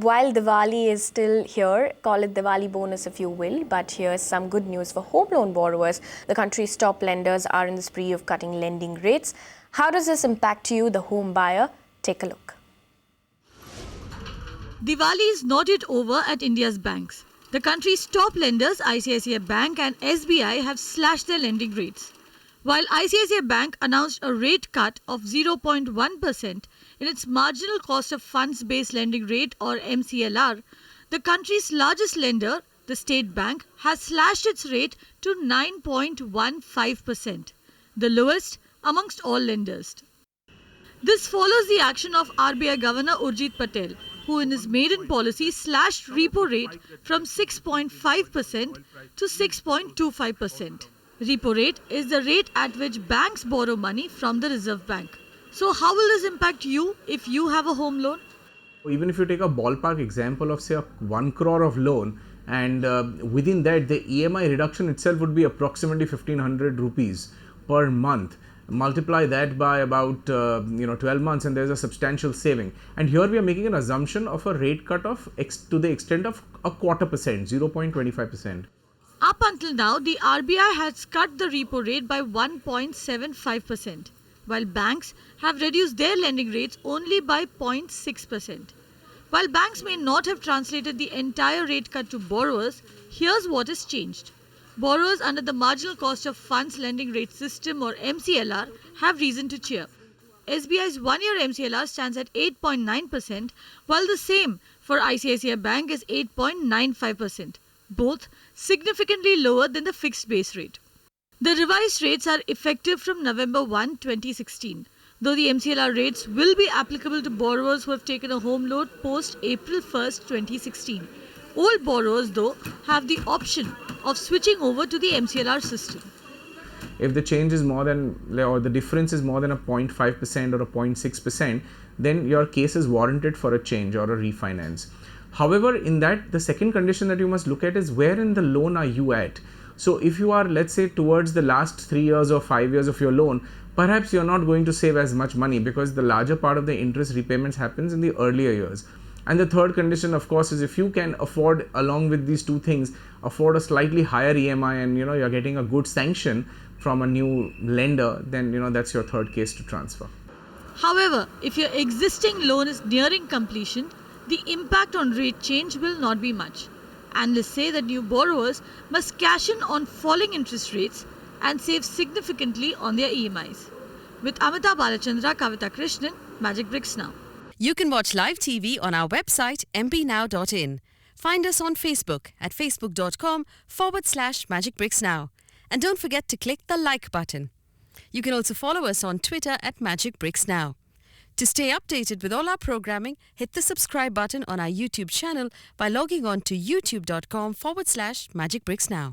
while Diwali is still here, call it Diwali bonus if you will, but here's some good news for home loan borrowers. The country's top lenders are in the spree of cutting lending rates. How does this impact you, the home buyer? Take a look. Diwali is not yet over at India's banks. The country's top lenders, ICICI Bank and SBI, have slashed their lending rates. While ICICI Bank announced a rate cut of 0.1% in its marginal cost of funds-based lending rate or MCLR, the country's largest lender, the State Bank, has slashed its rate to 9.15%, the lowest amongst all lenders. This follows the action of RBI Governor Urjit Patel, who in his maiden policy slashed repo rate from 6.5% to 6.25%. Repo rate is the rate at which banks borrow money from the Reserve Bank. So how will this impact you if you have a home loan? Even if you take a ballpark example of say a 1 crore of loan, and within that the EMI reduction itself would be approximately 1500 rupees per month. Multiply that by about 12 months and there's a substantial saving. And here we are making an assumption of a rate cut of to the extent of 0.25%, 0.25%. Up until now, the RBI has cut the repo rate by 1.75%, while banks have reduced their lending rates only by 0.6%. While banks may not have translated the entire rate cut to borrowers, here's what has changed. Borrowers under the marginal cost of funds lending rate system or MCLR have reason to cheer. SBI's one-year MCLR stands at 8.9%, while the same for ICICI Bank is 8.95%. Both significantly lower than the fixed base rate. The revised rates are effective from November 1, 2016, though the MCLR rates will be applicable to borrowers who have taken a home loan post April 1, 2016. Old borrowers, though, have the option of switching over to the MCLR system. If the change is more than, or the difference is more than a 0.5% or a 0.6%, then your case is warranted for a change or a refinance. However, in that, the second condition that you must look at is where in the loan are you at. So if you are, let's say, towards the last 3 years or 5 years of your loan, perhaps you're not going to save as much money because the larger part of the interest repayments happens in the earlier years. And the third condition, of course, is if you can afford, along with these two things, afford a slightly higher EMI and you're getting a good sanction from a new lender, then that's your third case to transfer. However, if your existing loan is nearing completion, the impact on rate change will not be much. Analysts say that new borrowers must cash in on falling interest rates and save significantly on their EMIs. With Amita Balachandra, Kavita Krishnan, Magic Bricks Now. You can watch live TV on our website mpnow.in. Find us on Facebook at facebook.com/magicbricksnow. And don't forget to click the like button. You can also follow us on Twitter at Magic Bricks Now. To stay updated with all our programming, hit the subscribe button on our YouTube channel by logging on to youtube.com/magicbricksnow.